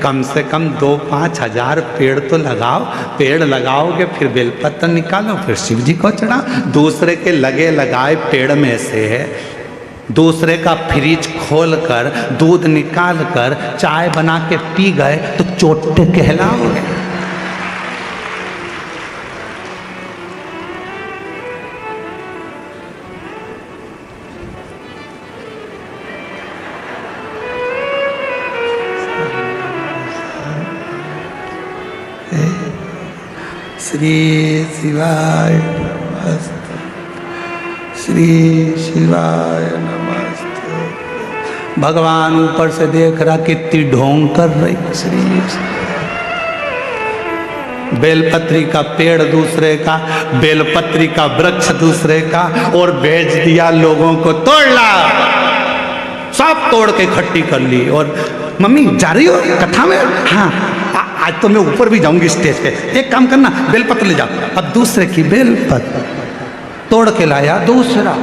कम से कम 2-5 हजार पेड़ तो लगाओ। पेड़ लगाओगे फिर बेलपत्र निकालो, फिर शिव जी को चढ़ाओ। दूसरे के लगे लगाए पेड़ में से दूसरे का फ्रिज खोल कर दूध निकाल कर चाय बना के पी गए तो चोटे कहलाओगे। श्री शिवाय नमस्ते, श्री शिवाय नमस्ते। भगवान ऊपर से देख रहा कितनी ढोंग कर रही। श्री बेलपत्री का पेड़ दूसरे का, बेलपत्री का वृक्ष दूसरे का, और भेज दिया लोगों को तोड़ ला। सब तोड़ के इकट्ठी कर ली। और मम्मी जा रही हो कथा में? हाँ, आज तो मैं ऊपर भी जाऊंगी स्टेज पे। एक काम करना, बेलपत्र ले जाओ। अब दूसरे की बेलपत्र तोड़ के लाया दूसरा।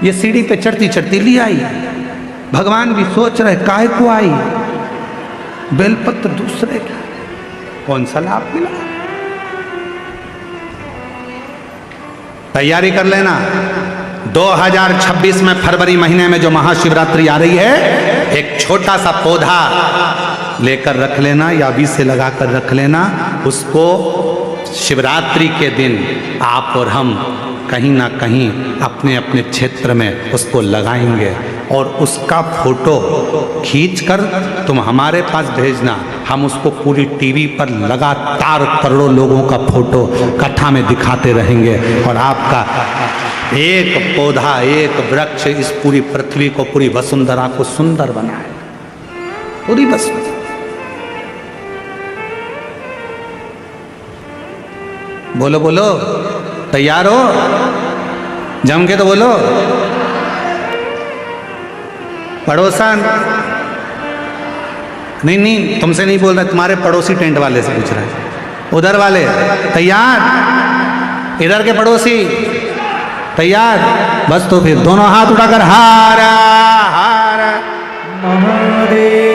ये सीढ़ी पे चढ़ती चढ़ती ले आई। भगवान भी सोच रहे काहे को आई, बेलपत्र दूसरे की, कौन सा लाभ मिला। तैयारी कर लेना, 2026 में फरवरी महीने में जो महाशिवरात्रि आ रही है, एक छोटा सा पौधा लेकर रख लेना या अभी से लगा कर रख लेना। उसको शिवरात्रि के दिन आप और हम कहीं ना कहीं अपने अपने क्षेत्र में उसको लगाएंगे, और उसका फोटो खींचकर तुम हमारे पास भेजना। हम उसको पूरी टीवी पर लगातार करोड़ों लोगों का फोटो कथा में दिखाते रहेंगे, और आपका एक पौधा, एक वृक्ष इस पूरी पृथ्वी को, पूरी वसुंधरा को सुंदर बनाए। पूरी वसुंधरा। बोलो बोलो, तैयार हो? जम के तो बोलो। पड़ोसन, नहीं नहीं तुमसे नहीं बोल रहा, तुम्हारे पड़ोसी टेंट वाले से पूछ रहा है। उधर वाले तैयार? इधर के पड़ोसी तैयार? बस तो फिर दोनों हाथ उठाकर हारा हारा महादेव।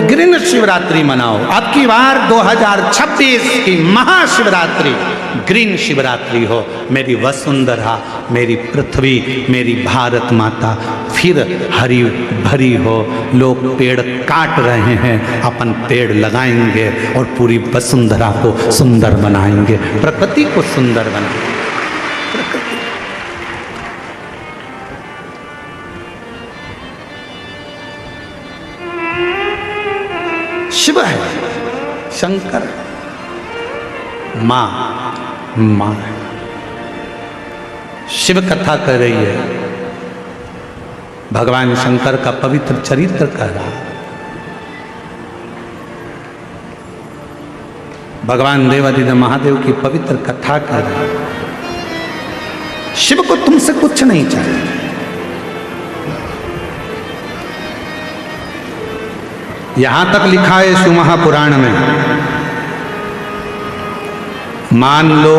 ग्रीन शिवरात्रि मनाओ। अब की बार 2026 की महाशिवरात्रि ग्रीन शिवरात्रि हो। मेरी वसुंधरा, मेरी पृथ्वी, मेरी भारत माता फिर हरी भरी हो। लोग पेड़ काट रहे हैं, अपन पेड़ लगाएंगे और पूरी वसुंधरा को सुंदर बनाएंगे, प्रकृति को सुंदर बनाएंगे। शिव है, शंकर माँ माँ है। शिव कथा कर रही है, भगवान शंकर का पवित्र चरित्र कह रहा है। भगवान देवादिदेव महादेव की पवित्र कथा कर रहा है। शिव को तुमसे कुछ नहीं चाहिए। यहां तक लिखा है शिव महापुराण में, मान लो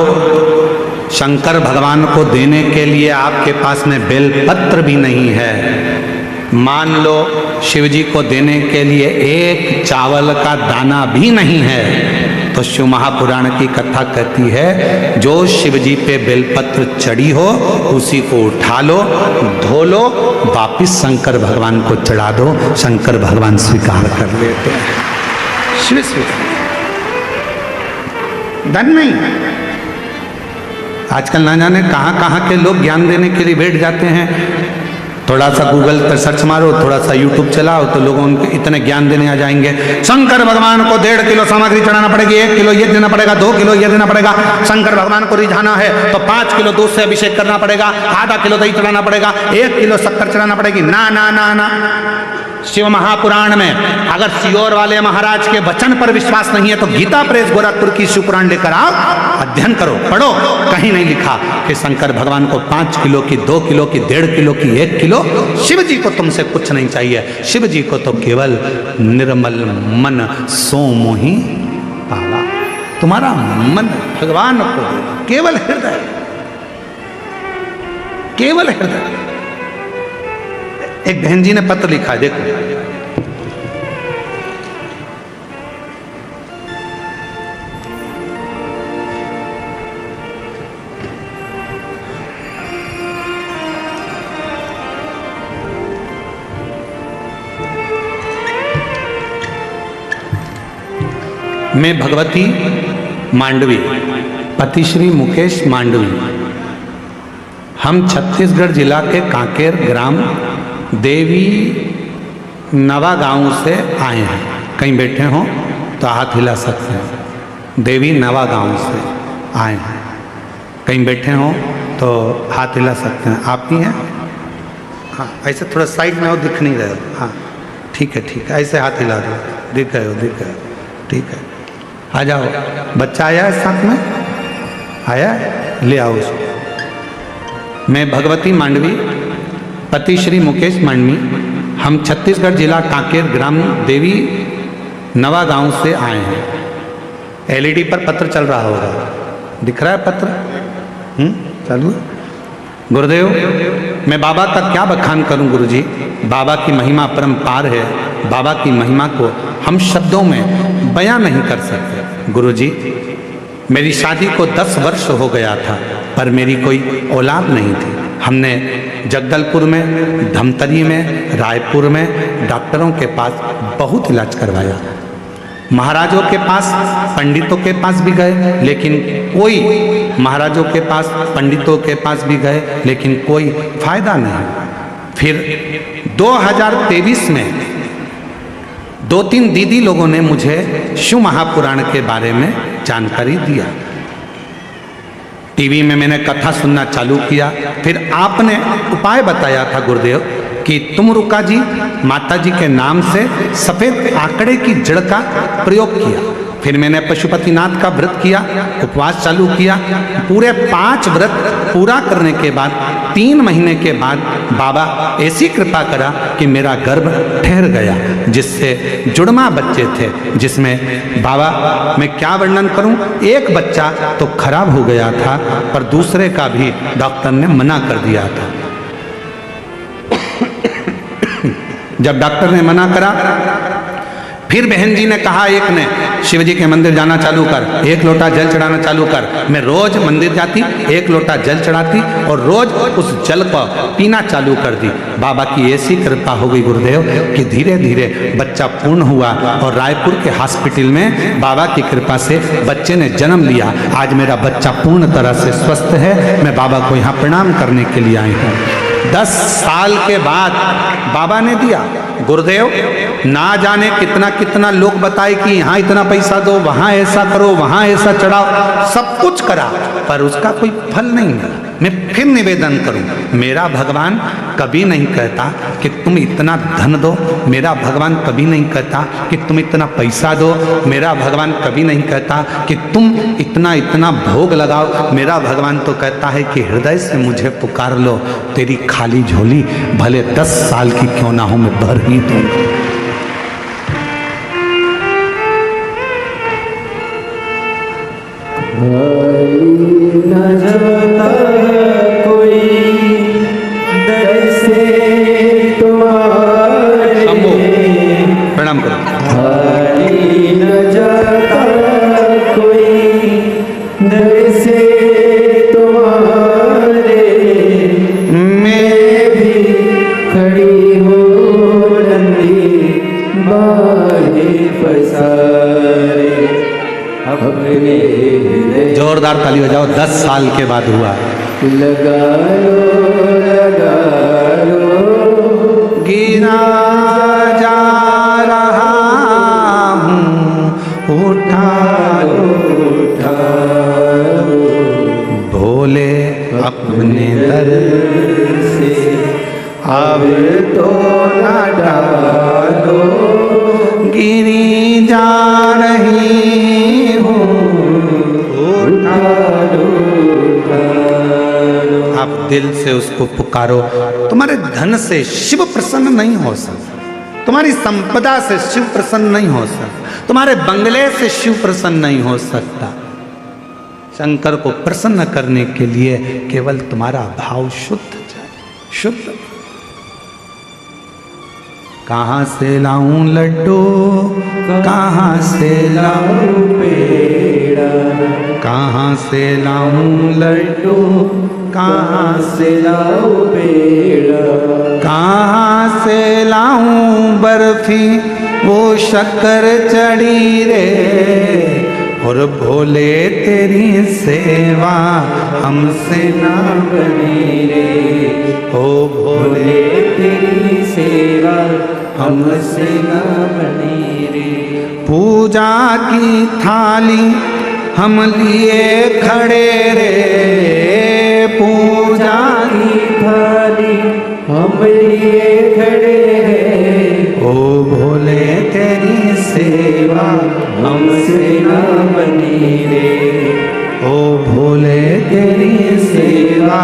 शंकर भगवान को देने के लिए आपके पास में बेलपत्र भी नहीं है, मान लो शिव जी को देने के लिए एक चावल का दाना भी नहीं है, तो शिव महापुराण की कथा कहती है जो शिव जी पे बेलपत्र चढ़ी हो उसी को उठा लो, धो लो, वापिस शंकर भगवान को चढ़ा दो, शंकर भगवान स्वीकार कर लेते हैं। शिव स्वीकार धन नहीं। आजकल ना जाने कहाँ कहाँ के लोग ज्ञान देने के लिए बैठ जाते हैं। थोड़ा सा गूगल पर सर्च मारो, थोड़ा सा यूट्यूब चलाओ तो लोगों उनके इतने ज्ञान देने आ जाएंगे। शंकर भगवान को 1.5 किलो सामग्री चढ़ाना पड़ेगी, 1 किलो ये देना पड़ेगा, 2 किलो ये देना पड़ेगा। शंकर भगवान को रिझाना है तो 5 किलो दूध से अभिषेक करना पड़ेगा, आधा किलो दही चढ़ाना पड़ेगा, 1 किलो शक्कर चढ़ाना पड़ेगी। ना ना ना ना, शिव महापुराण में अगर सियोर वाले महाराज के वचन पर विश्वास नहीं है तो गीता प्रेस गोरखपुर की शिवपुराण लेकर आओ, अध्ययन करो, पढ़ो। कहीं नहीं लिखा कि शंकर भगवान को 5 किलो की, 2 किलो की, 1.5 किलो की, 1 किलो। शिव जी को तुमसे कुछ नहीं चाहिए। शिव जी को तो केवल निर्मल मन सो मोहि पावा। तुम्हारा मन भगवान को केवल हृदय, केवल हृदय। एक बहन जी ने पत्र लिखा है, देखो मैं भगवती मांडवी, पति श्री मुकेश मांडवी। हम छत्तीसगढ़ जिला के कांकेर ग्राम देवी नवा गांव से आए हैं। कहीं बैठे हों तो हाथ हिला सकते हैं। देवी नवा गांव से आए हैं। कहीं बैठे हों तो हाथ हिला सकते हैं। आप ही हैं? हाँ, ऐसे थोड़ा साइड में हो, दिख नहीं रहे हो। हाँ ठीक है, ऐसे हाथ हिला दो। दिख गए हो, ठीक है। आ जाओ। बच्चा आया है साथ में? आया है? ले आओ उसको। मैं भगवती मांडवी, पति श्री मुकेश मांडवी। हम छत्तीसगढ़ जिला कांकेर ग्राम देवी नवा गांव से आए हैं। एलईडी पर पत्र चल रहा होगा, दिख रहा है पत्र? चालू है। गुरुदेव, मैं बाबा का क्या बखान करूं गुरुजी। बाबा की महिमा परम्पार है। बाबा की महिमा को हम शब्दों में बयां नहीं कर सकते। गुरुजी, मेरी शादी को 10 वर्ष हो गया था, पर मेरी कोई औलाद नहीं थी। हमने जगदलपुर में, धमतरी में, रायपुर में डॉक्टरों के पास बहुत इलाज करवाया। महाराजों के पास, पंडितों के पास भी गए, लेकिन कोई, महाराजों के पास, पंडितों के पास भी गए, लेकिन कोई फायदा नहीं। फिर 2023 में 2-3 दीदी लोगों ने मुझे शिव महापुराण के बारे में जानकारी दिया। टीवी में मैंने कथा सुनना चालू किया। फिर आपने उपाय बताया था गुरुदेव कि तुम रुका जी माता जी के नाम से सफेद आंकड़े की जड़ का प्रयोग किया। फिर मैंने पशुपतिनाथ का व्रत किया, उपवास चालू किया। पूरे 5 व्रत पूरा करने के बाद 3 महीने के बाद बाबा ऐसी कृपा करा कि मेरा गर्भ ठहर गया, जिससे जुड़वा बच्चे थे, जिसमें बाबा मैं क्या वर्णन करूं, एक बच्चा तो खराब हो गया था, पर दूसरे का भी डॉक्टर ने मना कर दिया था। जब डॉक्टर ने मना करा, फिर बहन जी ने कहा, एक ने, शिव जी के मंदिर जाना चालू कर, 1 लोटा जल चढ़ाना चालू कर। मैं रोज मंदिर जाती, 1 लोटा जल चढ़ाती और रोज उस जल को पीना चालू कर दी। बाबा की ऐसी कृपा हो गई गुरुदेव कि धीरे धीरे बच्चा पूर्ण हुआ और रायपुर के हॉस्पिटल में बाबा की कृपा से बच्चे ने जन्म लिया। आज मेरा बच्चा पूर्ण तरह से स्वस्थ है। मैं बाबा को यहाँ प्रणाम करने के लिए आई हूँ। 10 साल के बाद बाबा ने दिया। गुरुदेव, ना जाने कितना कितना लोग बताए कि यहाँ इतना पैसा दो, वहाँ ऐसा करो, वहाँ ऐसा चढ़ाओ, सब कुछ करा, पर उसका कोई फल नहीं मिला। मैं फिर निवेदन करूं, मेरा भगवान कभी नहीं कहता कि तुम इतना धन दो। मेरा भगवान कभी नहीं कहता कि तुम इतना पैसा दो। मेरा भगवान कभी नहीं कहता कि तुम इतना इतना भोग लगाओ। मेरा भगवान तो कहता है कि हृदय से मुझे पुकार लो, तेरी खाली झोली भले 10 साल की क्यों ना हो, मैं भर ही दूंगा। न जाता कोई दर से तुम्हारे, प्रणाम करो। न जाता कोई दर से तुम्हारे, मैं भी खड़ी हो नंदी बाहे पसारे। अपने जोरदार ताली बजाओ। 10 साल के बाद हुआ। लगा लो गिरा जा रहा हूँ, उठा लो भोले अपने दर से, अब तो न डालो, गिरी जा रही हूँ, आप दिल से उसको पुकारो। तुम्हारे धन से शिव प्रसन्न नहीं हो सकता, तुम्हारी संपदा से शिव प्रसन्न नहीं हो सकता, तुम्हारे बंगले से शिव प्रसन्न नहीं हो सकता। शंकर को प्रसन्न करने के लिए केवल तुम्हारा भाव शुद्ध चाहिए, शुद्ध। कहाँ से लाऊं लड्डू, कहाँ से लाऊं पेड़ा, कहाँ से लाऊं लड्डू, कहाँ से लाओ पेड़ा, कहाँ से लाऊं बर्फी वो शक्कर चढ़ी रे, और भोले तेरी सेवा हमसे ना बनी रे, हो भोले तेरी सेवा हमसे ना बनी रे। पूजा की थाली हम लिए खड़े रे, पूजा की थाली हम लिए खड़े हैं, ओ भोले तेरी सेवा हमसे ना बनी रे, ओ भोले तेरी सेवा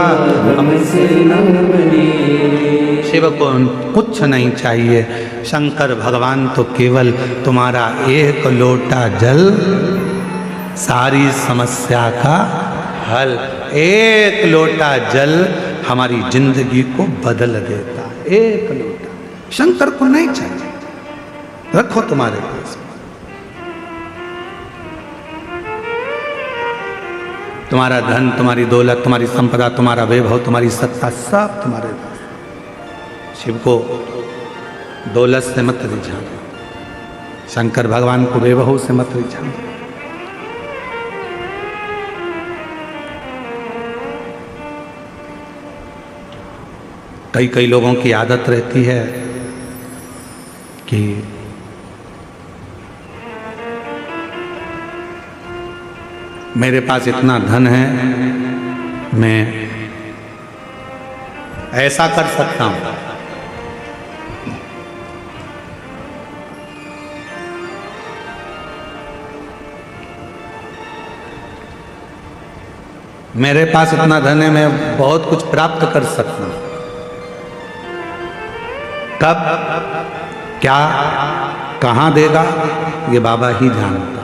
हमसे ना बनी रे। शिव को कुछ नहीं चाहिए, शंकर भगवान तो केवल तुम्हारा एक लोटा जल सारी समस्या का हल, एक लोटा जल हमारी जिंदगी को बदल देता, एक लोटा। शंकर को नहीं चाहिए, रखो तुम्हारे पास। तुम्हारा धन, तुम्हारी दौलत, तुम्हारी संपदा, तुम्हारा वैभव, तुम्हारी सत्ता, सब तुम्हारे पास। शिव को दौलत से मत रिझाना, शंकर भगवान को वैभव से मत रिझाना। कई कई लोगों की आदत रहती है कि मेरे पास इतना धन है, मैं ऐसा कर सकता हूं। मेरे पास इतना धन है, मैं बहुत कुछ प्राप्त कर सकता हूं। कब, क्या, कहाँ देगा, ये बाबा ही जानता।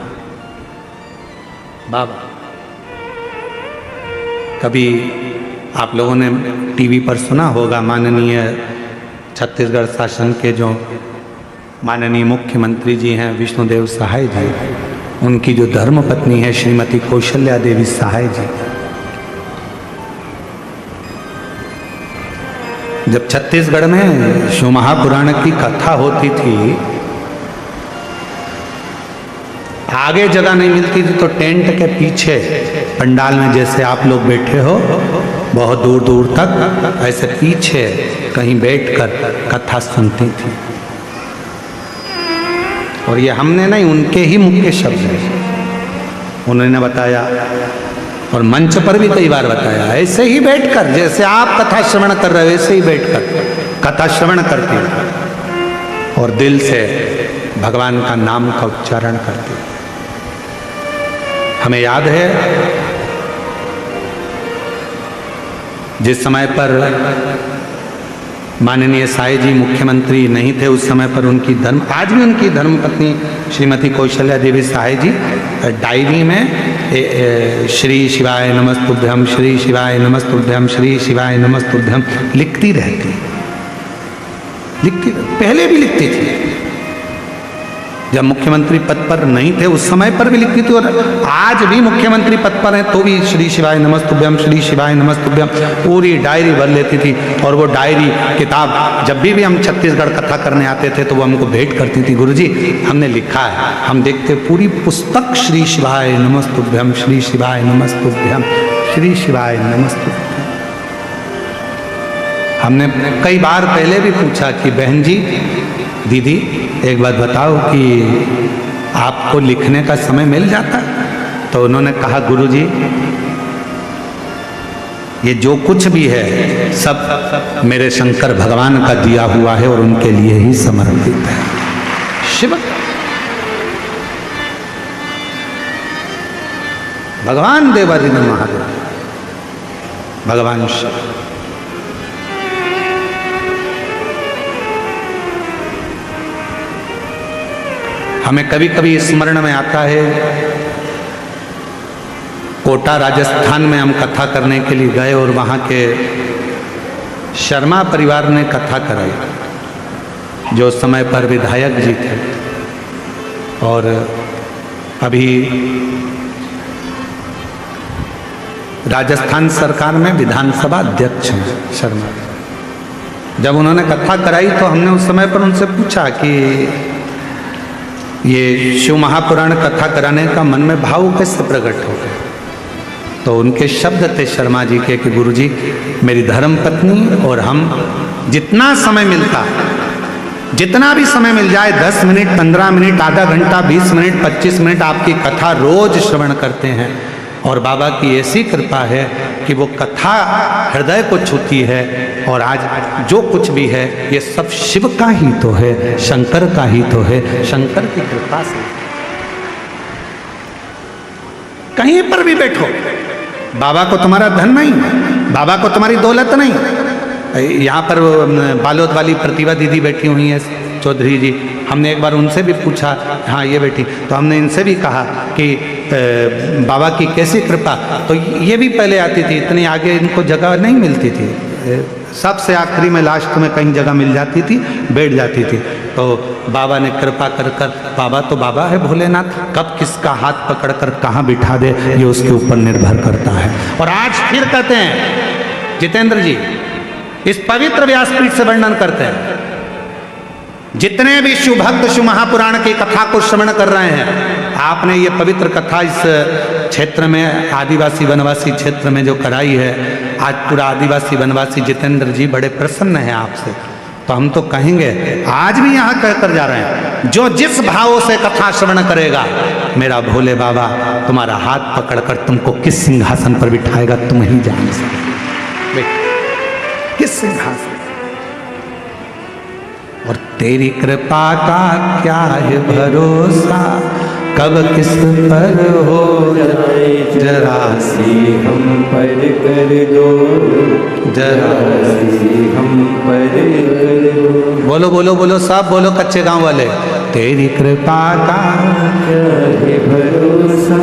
बाबा, कभी आप लोगों ने टीवी पर सुना होगा, माननीय छत्तीसगढ़ शासन के जो माननीय मुख्यमंत्री जी हैं विष्णुदेव सहाय जी, उनकी जो धर्मपत्नी है श्रीमती कौशल्या देवी सहाय जी, जब छत्तीसगढ़ में शिव महापुराण की कथा होती थी, आगे जगह नहीं मिलती थी तो टेंट के पीछे पंडाल में जैसे आप लोग बैठे हो, बहुत दूर दूर तक ऐसे पीछे कहीं बैठकर कथा सुनती थी। और ये हमने नहीं, उनके ही मुख्य शब्द हैं, उन्होंने बताया और मंच पर भी कई बार बताया, ऐसे ही बैठकर जैसे आप कथा श्रवण कर रहे हो, ऐसे ही बैठकर कथा श्रवण करती और दिल से भगवान का नाम का उच्चारण करती। हमें याद है जिस समय पर माननीय साई जी मुख्यमंत्री नहीं थे, उस समय पर उनकी आज भी उनकी धर्मपत्नी श्रीमती कौशल्या देवी सहाय जी डायरी में श्री शिवाय नमस्तुभ्यम, श्री शिवाय नमस्तुभ्यम, श्री शिवाय नमस्तुभ्यम लिखती रहती, पहले भी लिखती थी। जब मुख्यमंत्री पद पर नहीं थे उस समय पर भी लिखती थी, और आज भी मुख्यमंत्री पद पर हैं तो भी श्री शिवाय नमस्तुभ्यम, श्री शिवाय नमस्तुभ्यम पूरी डायरी भर लेती थी। और वो डायरी किताब जब भी हम छत्तीसगढ़ कथा करने आते थे तो वो हमको भेंट करती थी, गुरुजी हमने लिखा है। हम देखते पूरी पुस्तक श्री शिवाय नमस्तुभ्यम, श्री शिवाय नमस्तुभ्यम, श्री शिवाय नमस्तुभ्यम। हमने कई बार पहले भी पूछा कि बहन जी, दीदी एक बात बताओ कि आपको लिखने का समय मिल जाता? तो उन्होंने कहा गुरुजी ये जो कुछ भी है सब मेरे शंकर भगवान का दिया हुआ है और उनके लिए ही समर्पित है। शिव भगवान देवादिदेव महादेव, भगवान शिव। हमें कभी कभी स्मरण में आता है, कोटा राजस्थान में हम कथा करने के लिए गए और वहाँ के शर्मा परिवार ने कथा कराई, जो उस समय पर विधायक जी थे। और अभी राजस्थान सरकार में विधानसभा अध्यक्ष हैं शर्मा। जब उन्होंने कथा कराई तो हमने उस समय पर उनसे पूछा कि ये शिव महापुराण कथा कराने का मन में भाव कैसे प्रकट हो गया। तो उनके शब्द थे शर्मा जी के कि गुरुजी, मेरी धर्म पत्नी और हम जितना समय मिलता, जितना भी समय मिल जाए, 10 मिनट, 15 मिनट, आधा घंटा, 20 मिनट, 25 मिनट आपकी कथा रोज श्रवण करते हैं। और बाबा की ऐसी कृपा है कि वो कथा हृदय को छूती है। और आज जो कुछ भी है ये सब शिव का ही तो है, शंकर का ही तो है, शंकर की कृपा से। कहीं पर भी बैठो, बाबा को तुम्हारा धन नहीं, बाबा को तुम्हारी दौलत नहीं। यहाँ पर बालोद वाली प्रतिभा दीदी बैठी हुई है, चौधरी जी, हमने एक बार उनसे भी पूछा, हाँ ये बेटी, तो हमने इनसे भी कहा कि बाबा की कैसी कृपा। तो ये भी पहले आती थी, इतनी आगे इनको जगह नहीं मिलती थी, सबसे आखिरी में लास्ट में कहीं जगह मिल जाती थी, बैठ जाती थी। तो बाबा ने कृपा कर कर, बाबा तो बाबा है भोलेनाथ, कब किसका हाथ पकड़ कर कहाँ बिठा दे ये उसके ऊपर निर्भर करता है। और आज फिर कहते हैं जितेंद्र जी, इस पवित्र व्यासपीठ से वर्णन करते हैं, जितने भी शिव भक्त शिव महापुराण की कथा को श्रवण कर रहे हैं, आपने ये पवित्र कथा इस क्षेत्र में, आदिवासी वनवासी क्षेत्र में जो कराई है, आज पूरा आदिवासी वनवासी जितेंद्र जी बड़े प्रसन्न हैं आपसे। तो हम तो कहेंगे, आज भी यहाँ कहकर जा रहे हैं, जो जिस भाव से कथा श्रवण करेगा, मेरा भोले बाबा तुम्हारा हाथ पकड़कर तुमको किस सिंहासन पर बिठाएगा तुम ही जान सकते, किस सिंहासन। और तेरी कृपा का क्या है भरोसा, कब किस पर हो जाए जरा सी हम पर कर दो, जरा सी हम पर कर दो। बोलो बोलो बोलो, सब बोलो कच्चे गांव वाले, तेरी कृपा का क्या है भरोसा,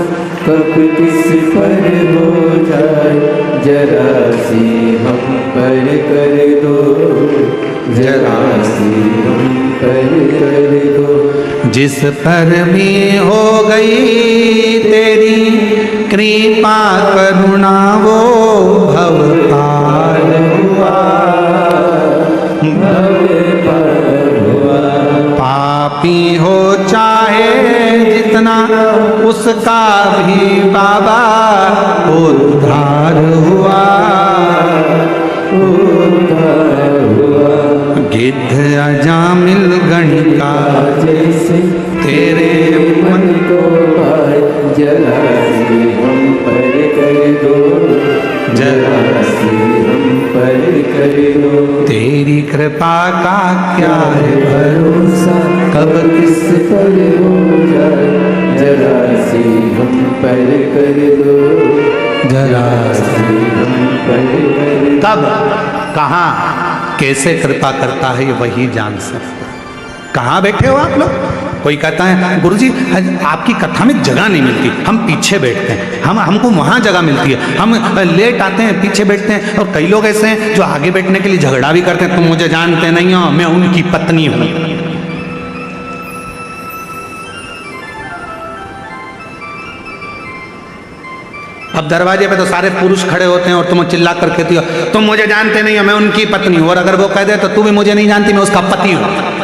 कब किस पर हो जाए जरा सी हम पर कर दो, जरा सी हम पर कर दो। जिस पर भी हो गई तेरी कृपा करुणा वो भव पार हुआ, पापी हो चाहे जितना उसका भी बाबा उद्धार हुआ, गिद्ध अजामिल गणिका जैसे तेरे मन को पाए जरा सी हम पर कर दो, जरा सी हम पर कर दो। तेरी कृपा का क्या है भरोसा, कब किस पर हो जाए जरा सी हम पर कर दो, जरा सी हम पर कर दो। कब, कहाँ, कैसे कृपा करता है ये वही जान सकता है। कहाँ बैठे हो आप लोग? कोई कहता है गुरुजी आपकी कथा में जगह नहीं मिलती, हम पीछे बैठते हैं, हमको वहाँ जगह मिलती है, हम लेट आते हैं, पीछे बैठते हैं। और कई लोग ऐसे हैं जो आगे बैठने के लिए झगड़ा भी करते हैं, तुम मुझे जानते नहीं हो, मैं उनकी पत्नी हूँ। अब दरवाजे पे तो सारे पुरुष खड़े होते हैं और तुम चिल्ला कर कहती हो तुम मुझे जानते नहीं हो, मैं उनकी पत्नी हूँ। और अगर वो कह दे तो तू भी मुझे नहीं जानती, मैं उसका पति हूँ।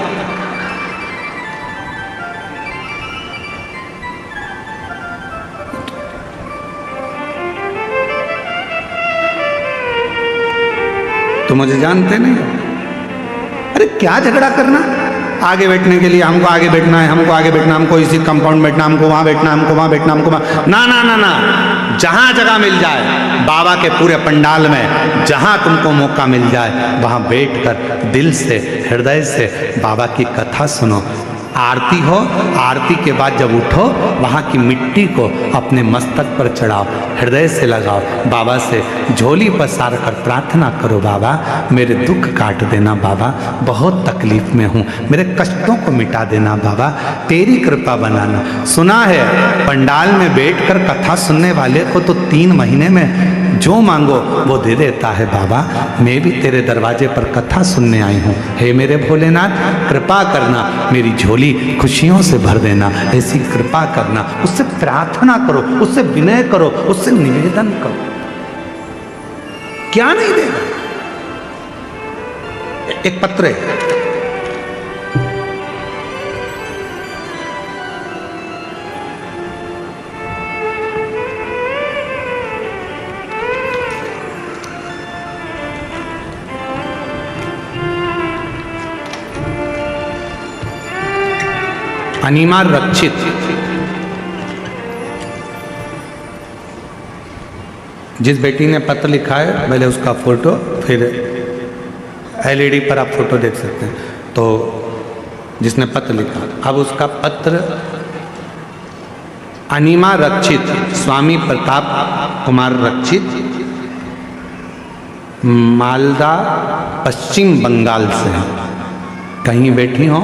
तुम मुझे जानते नहीं हो, अरे क्या झगड़ा करना। आगे बैठने के लिए हमको आगे बैठना है, हमको आगे बैठना, हमको इसी कंपाउंड में बैठना, हमको वहाँ बैठना, हमको वहाँ बैठना, हमको वहाँ, ना ना ना ना, जहाँ जगह मिल जाए बाबा के पूरे पंडाल में, जहाँ तुमको मौका मिल जाए वहाँ बैठकर दिल से हृदय से बाबा की कथा सुनो। आरती हो, आरती के बाद जब उठो वहाँ की मिट्टी को अपने मस्तक पर चढ़ाओ, हृदय से लगाओ, बाबा से झोली पसार कर प्रार्थना करो, बाबा मेरे दुख काट देना, बाबा बहुत तकलीफ में हूँ, मेरे कष्टों को मिटा देना, बाबा तेरी कृपा बनाना। सुना है पंडाल में बैठकर कथा सुनने वाले को तो 3 महीने में जो मांगो वो दे देता है। बाबा मैं भी तेरे दरवाजे पर कथा सुनने आई हूँ, हे मेरे भोलेनाथ कृपा करना, मेरी झोली खुशियों से भर देना, ऐसी कृपा करना। उससे प्रार्थना करो, उससे विनय करो, उससे निवेदन करो। क्या नहीं देगा। एक पत्र है, अनिमा रक्षित, जिस बेटी ने पत्र लिखा है पहले उसका फोटो, फिर एलईडी पर आप फोटो देख सकते हैं। तो जिसने पत्र लिखा, अब उसका पत्र अनिमा रक्षित, स्वामी प्रताप कुमार रक्षित, मालदा पश्चिम बंगाल से है। कहीं बैठी हो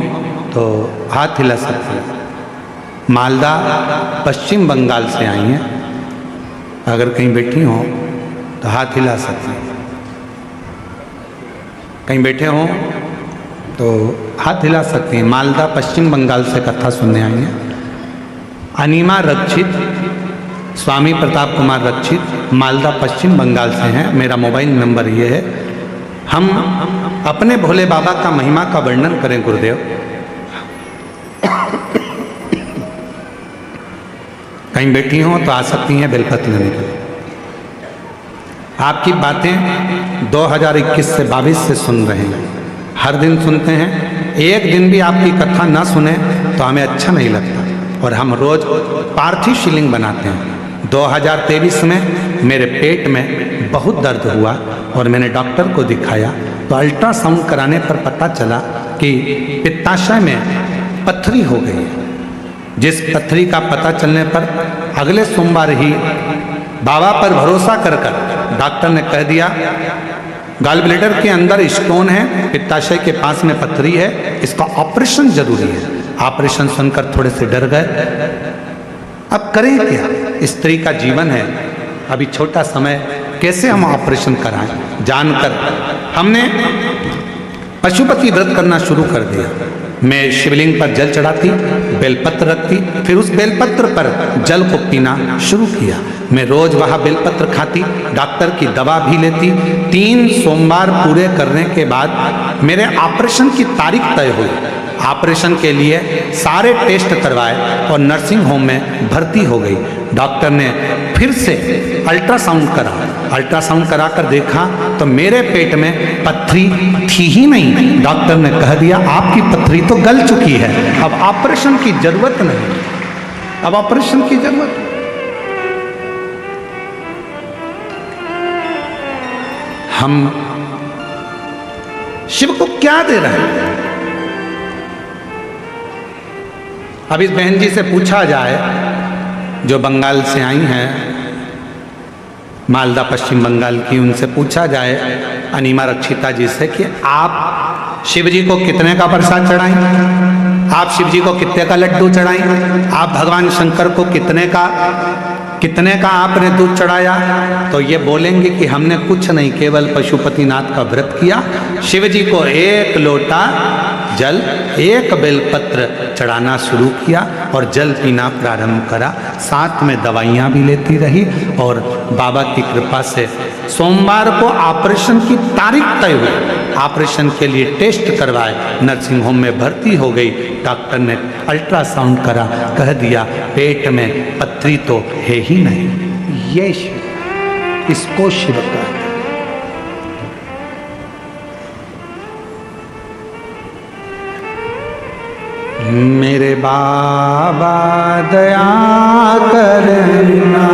तो हाथ हिला सकते हैं। मालदा पश्चिम बंगाल से आई हैं, अगर कहीं बैठी हो तो हाथ हिला सकते हैं। कहीं बैठे हो तो हाथ हिला सकते हैं। मालदा पश्चिम बंगाल से कथा सुनने आई हैं। अनिमा रक्षित, स्वामी प्रताप कुमार रक्षित, मालदा पश्चिम बंगाल से हैं। मेरा मोबाइल नंबर ये है। हम अपने भोले बाबा का महिमा का वर्णन करें गुरुदेव। कहीं बैठी हो तो आ सकती हैं बेलपत्र लेने के लिए। आपकी बातें 2021 से 22 से सुन रहे हैं, हर दिन सुनते हैं। एक दिन भी आपकी कथा ना सुने तो हमें अच्छा नहीं लगता, और हम रोज पार्थिव शिवलिंग बनाते हैं। 2023 में मेरे पेट में बहुत दर्द हुआ और मैंने डॉक्टर को दिखाया, तो अल्ट्रासाउंड कराने पर पता चला कि पित्ताशय में पथरी हो गई है। जिस पथरी का पता चलने पर अगले सोमवार ही बाबा पर भरोसा कर डॉक्टर ने कह दिया गॉल ब्लैडर के अंदर स्टोन है, पित्ताशय के पास में पथरी है, इसका ऑपरेशन जरूरी है। ऑपरेशन सुनकर थोड़े से डर गए। अब करें क्या, स्त्री का जीवन है, अभी छोटा समय, कैसे हम ऑपरेशन कराएं। जानकर हमने पशुपति व्रत करना शुरू कर दिया। मैं शिवलिंग पर जल चढ़ाती, बेलपत्र रखती, फिर उस बेलपत्र पर जल को पीना शुरू किया। मैं रोज वहाँ बेलपत्र खाती, डॉक्टर की दवा भी लेती। 3 सोमवार पूरे करने के बाद मेरे ऑपरेशन की तारीख तय हुई। ऑपरेशन के लिए सारे टेस्ट करवाए और नर्सिंग होम में भर्ती हो गई। डॉक्टर ने फिर से अल्ट्रासाउंड करा। अल्ट्रासाउंड कराकर देखा तो मेरे पेट में पथरी थी ही नहीं। डॉक्टर ने कह दिया आपकी पथरी तो गल चुकी है, अब ऑपरेशन की जरूरत नहीं, अब ऑपरेशन की जरूरत नहीं। हम शिव को क्या दे रहे हैं। अब इस बहन जी से पूछा जाए जो बंगाल से आई हैं, मालदा पश्चिम बंगाल की, उनसे पूछा जाए अनिमा रक्षिता जी से कि आप शिव जी को कितने का प्रसाद चढ़ाएं, आप शिव जी को कितने का लड्डू चढ़ाएं, आप भगवान शंकर को कितने का आपने दूध चढ़ाया, तो ये बोलेंगे कि हमने कुछ नहीं, केवल पशुपतिनाथ का व्रत किया। शिव जी को 1 लोटा जल, 1 बेलपत्र चढ़ाना शुरू किया और जल पीना प्रारंभ करा। साथ में दवाइयाँ भी लेती रही और बाबा की कृपा से सोमवार को ऑपरेशन की तारीख तय हुई। ऑपरेशन के लिए टेस्ट करवाए, नर्सिंग होम में भर्ती हो गई। डॉक्टर ने अल्ट्रासाउंड करा, कह दिया पेट में पथरी तो है ही नहीं। ये शिव, इसको शिव कहते हैं। मेरे बाबा दया करना,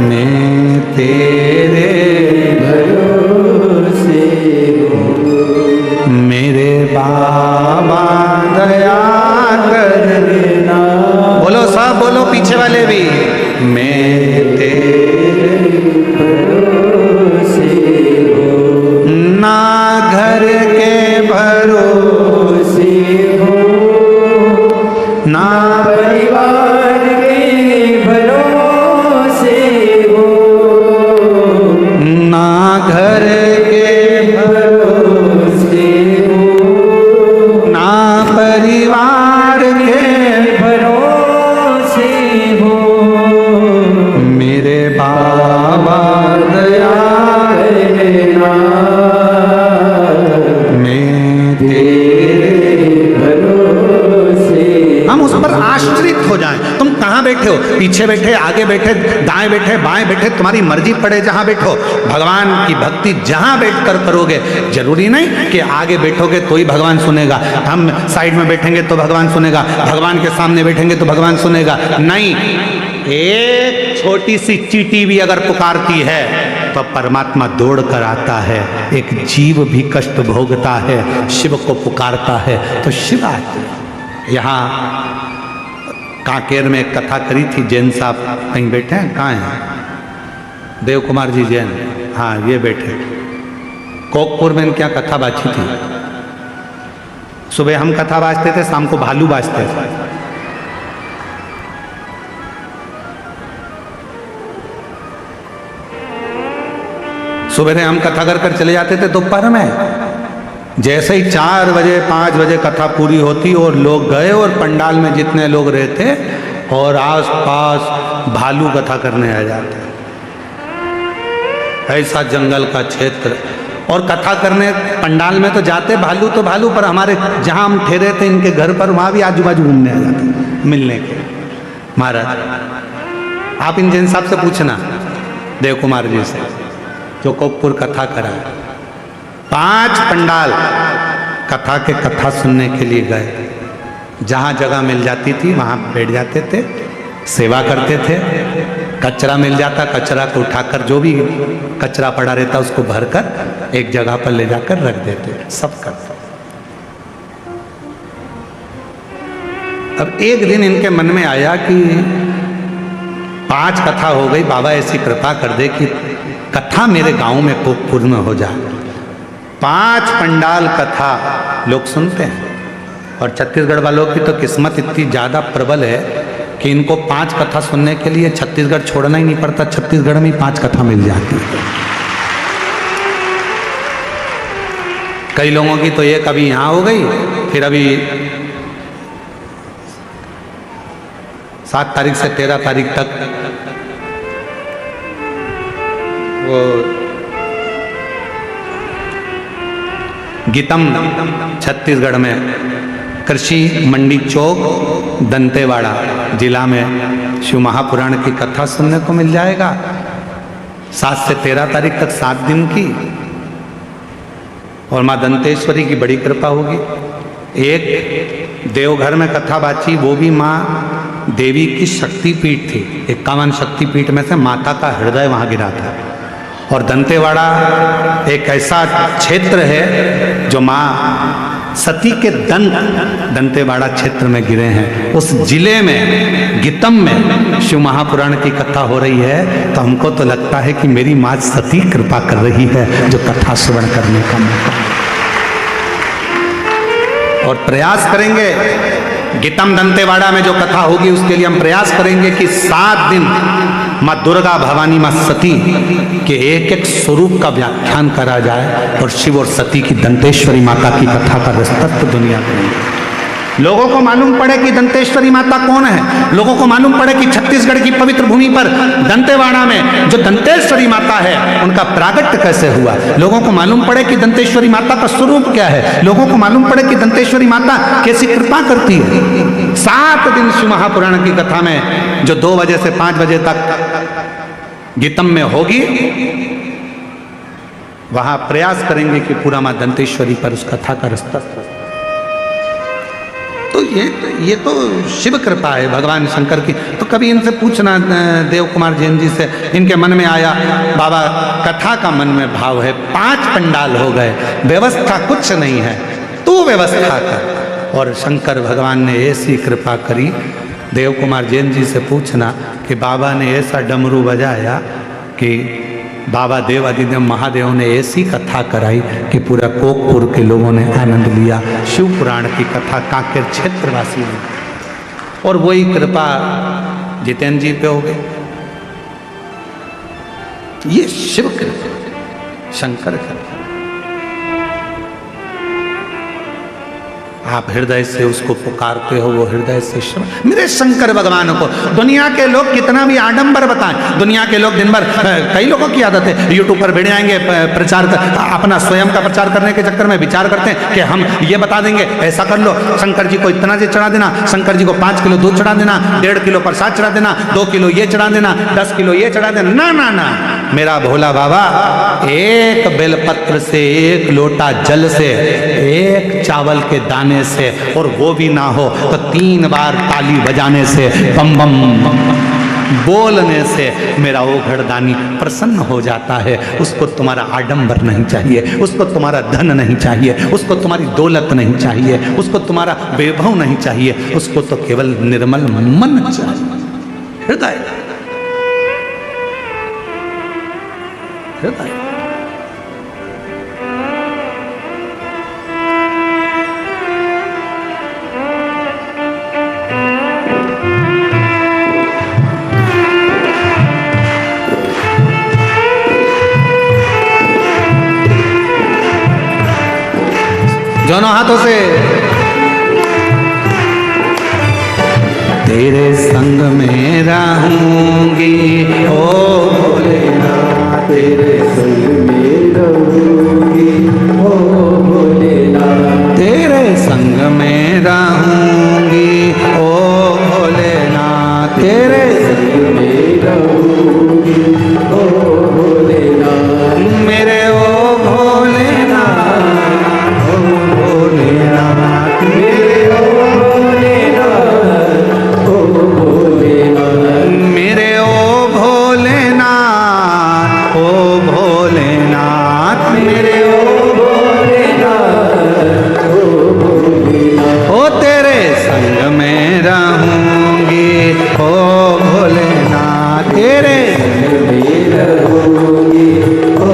मैं तेरे भरोसे हूँ। मेरे बाबा दया करना, बोलो सब बोलो, पीछे वाले भी, मैं तेरे भरोसे हूँ। ना घर के भरोसे ना परिवार के भरोसे हो, ना घर के भरोसे हो, ना परिवार के भरोसे हो। आश्रित हो जाएं। तुम कहाँ बैठे हो, पीछे बैठे, आगे बैठे, दाएं बैठे, बाएं बैठे, तुम्हारी मर्जी पड़े जहां बैठो। भगवान की भक्ति जहां बैठकर करोगे, जरूरी नहीं कि आगे बैठोगे तो ही भगवान सुनेगा, हम साइड में बैठेंगे तो भगवान सुनेगा, भगवान के सामने बैठेंगे तो भगवान सुनेगा, नहीं। एक छोटी सी चींटी भी अगर पुकारती है तो परमात्मा दौड़ कर आता है। एक जीव भी कष्ट भोगता है, शिव को पुकारता है तो शिव आते हैं। यहाँ कांकेर में एक कथा करी थी, जैन साहब कहीं बैठे हैं, कहाँ हैं? देव कुमार जी जैन, हाँ ये बैठे। कोकपुर में क्या कथा बाजी थी। सुबह हम कथा बाजते थे, शाम को भालू बाजते थे। सुबह हम कथा कर चले जाते थे दोपहर में। जैसे ही 4 बजे 5 बजे कथा पूरी होती और लोग गए और पंडाल में जितने लोग रहते और आस पास भालू कथा करने आ जाते। ऐसा जंगल का क्षेत्र, और कथा करने पंडाल में तो जाते भालू तो भालू, पर हमारे जहाँ हम ठहरे थे इनके घर पर, वहाँ भी आजू बाजू घूमने आ जाते मिलने के। महाराज आप इन जैन साहब से पूछना, देव कुमार जी से, जो कोकपुर कथा करा, 5 पंडाल कथा के कथा सुनने के लिए गए। जहाँ जगह मिल जाती थी वहाँ बैठ जाते थे, सेवा करते थे। कचरा मिल जाता, कचरा को उठाकर, जो भी कचरा पड़ा रहता उसको भरकर एक जगह पर ले जाकर रख देते, सब करते। अब एक दिन इनके मन में आया कि 5 कथा हो गई, बाबा ऐसी कृपा कर दे कि कथा मेरे गांव में कोकपुर में हो जाए। 5 पंडाल कथा लोग सुनते हैं, और छत्तीसगढ़ वालों की तो किस्मत इतनी ज़्यादा प्रबल है कि इनको 5 कथा सुनने के लिए छत्तीसगढ़ छोड़ना ही नहीं पड़ता, छत्तीसगढ़ में 5 कथा मिल जाती है। कई लोगों की तो एक अभी यहाँ हो गई, फिर अभी 7 तारीख से 13 तारीख तक वो गीतम छत्तीसगढ़ में कृषि मंडी चौक दंतेवाड़ा जिला में शिव महापुराण की कथा सुनने को मिल जाएगा। 7 से 13 तारीख तक 7 दिन की, और माँ दंतेश्वरी की बड़ी कृपा होगी। एक देवघर में कथा बाची, वो भी माँ देवी की शक्तिपीठ थी, 51 शक्तिपीठ में से माता का हृदय वहाँ गिरा था। और दंतेवाड़ा एक ऐसा क्षेत्र है जो माँ सती के दंत दंतेवाड़ा क्षेत्र में गिरे हैं। उस जिले में गीतम में शिव महापुराण की कथा हो रही है, तो हमको तो लगता है कि मेरी माँ सती कृपा कर रही है जो कथा श्रवण करने का मौका। और प्रयास करेंगे, गीतम दंतेवाड़ा में जो कथा होगी उसके लिए हम प्रयास करेंगे कि 7 दिन माँ दुर्गा, भवानी, माँ सती के एक एक स्वरूप का व्याख्यान करा जाए, और शिव और सती की दंतेश्वरी माता की कथा का विस्तृत दुनिया में लोगों को मालूम पड़े कि दंतेश्वरी माता कौन है, लोगों को मालूम पड़े कि छत्तीसगढ़ की पवित्र भूमि पर दंतेवाड़ा में जो दंतेश्वरी माता है उनका प्रागट्य कैसे हुआ, लोगों को मालूम पड़े कि दंतेश्वरी माता का स्वरूप क्या है, लोगों को मालूम पड़े कि दंतेश्वरी माता कैसी कृपा करती है। 7 दिन शिव महापुराण की कथा में जो 2 बजे से 5 बजे तक गीतम में होगी, वहां प्रयास करेंगे कि पूरा मां दंतेश्वरी पर उस कथा का रास्ता। तो ये तो शिव कृपा है भगवान शंकर की। तो कभी इनसे पूछना, देव कुमार जैन जी से, इनके मन में आया बाबा कथा का मन में भाव है, 5 पंडाल हो गए, व्यवस्था कुछ नहीं है, तू व्यवस्था कर। और शंकर भगवान ने ऐसी कृपा करी, देव कुमार जैन जी से पूछना कि बाबा ने ऐसा डमरू बजाया कि बाबा देवादिदेव महादेव ने ऐसी कथा कराई कि पूरा कोकपुर के लोगों ने आनंद लिया, शिव पुराण की कथा कांकेर क्षेत्रवासी ने। और वही कृपा जितेंद्र जी पे हो गई। ये शिव कृपा, शंकर कृपा। आप हृदय से उसको पुकारते हो, वो हृदय से मेरे शंकर भगवान को। दुनिया के लोग कितना भी आडंबर बताएं, दुनिया के लोग दिन भर, कई लोगों की आदत है यूट्यूब पर भिड़ जाएंगे, प्रचार कर, अपना स्वयं का प्रचार करने के चक्कर में विचार करते हैं कि हम ये बता देंगे, ऐसा कर लो, शंकर जी को इतना जे चढ़ा देना, शंकर जी को 5 किलो दूध चढ़ा देना, 1.5 किलो प्रसाद चढ़ा देना, 2 किलो ये चढ़ा देना, 10 किलो ये चढ़ा देना। ना ना ना, मेरा भोला बाबा एक बेलपत्र से, एक लोटा जल से, एक चावल के दाने से, और वो भी ना हो तो 3 बार ताली बजाने से, बम बम बोलने से मेरा वो घरदानी प्रसन्न हो जाता है। उसको तुम्हारा आडंबर नहीं चाहिए, उसको तुम्हारा धन नहीं चाहिए, उसको तुम्हारी दौलत नहीं चाहिए, उसको तुम्हारा वैभव नहीं चाहिए, उसको तो केवल निर्मल मन चाहिए। हृदय हृदय दोनों हाथों से। तेरे संग में रहूंगी ओ भोलेनाथ, तेरे संग में रहूंगी ओ भोलेनाथ, तेरे संग में रहूंगी ओ भोलेनाथ, तेरे संग में रहूंगी ओ भोलेनाथ, मेरे ओ भोलेनाथ, ओ भोलेनाथ, मेरे ओ भोलेनाथ, ओ भोलेनाथ, मेरे ओ भोलेनाथ, ओ भोलेनाथ, मेरे ओ भोलेनाथ, ओ भोलेनाथ, ओ तेरे संग में रहूंगी ओ भोलेनाथ, तेरे में रहूंगी ओ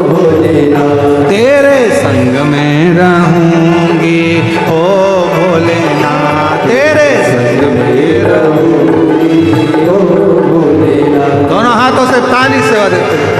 भोलेनाथ, तेरे संग में रहूंगी ओ भोलेनाथ, तेरे संग में रहूंगी ओ भोलेनाथ। दोनों हाथों से ताली सेवा देते हैं।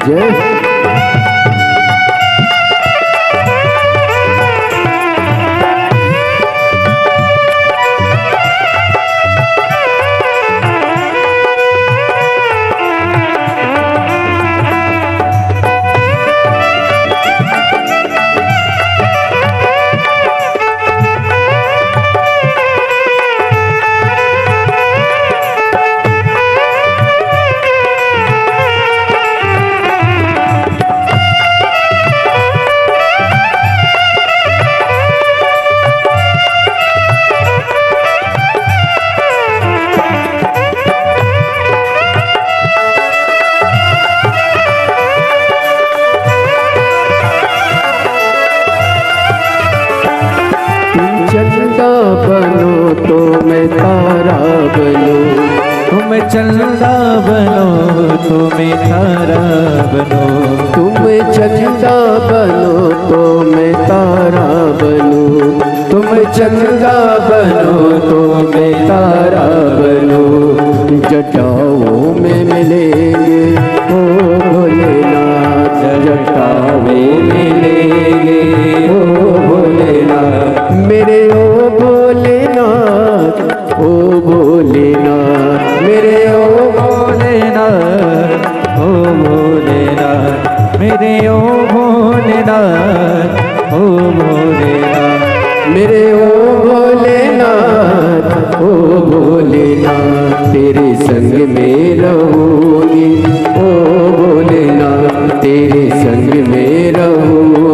जय चंदा बनो तो मैं तारा बनूं, तुम चंदा बनो तुम्हें तारा बनो, तुम चंदा बनो तो मैं तारा बनूं, तुम चंदा बनो तो मैं तारा बनूं। जटाओं में मिलेंगे ओ भोलेनाथ, जटाओं में मिलेंगे ओ भोलेनाथ, मेरे ओ भोलेनाथ, ओ भोलेनाथ, मेरे ओ भोलेनाथ ओ भोलेनाथ, मेरे ओ भोलेनाथ ओ भोलेनाथ, मेरे ओ भोलेनाथ, ओ भोलेनाथ, तेरे संग में रहूंगी, ओ भोलेनाथ, तेरे संग में रहूंगी।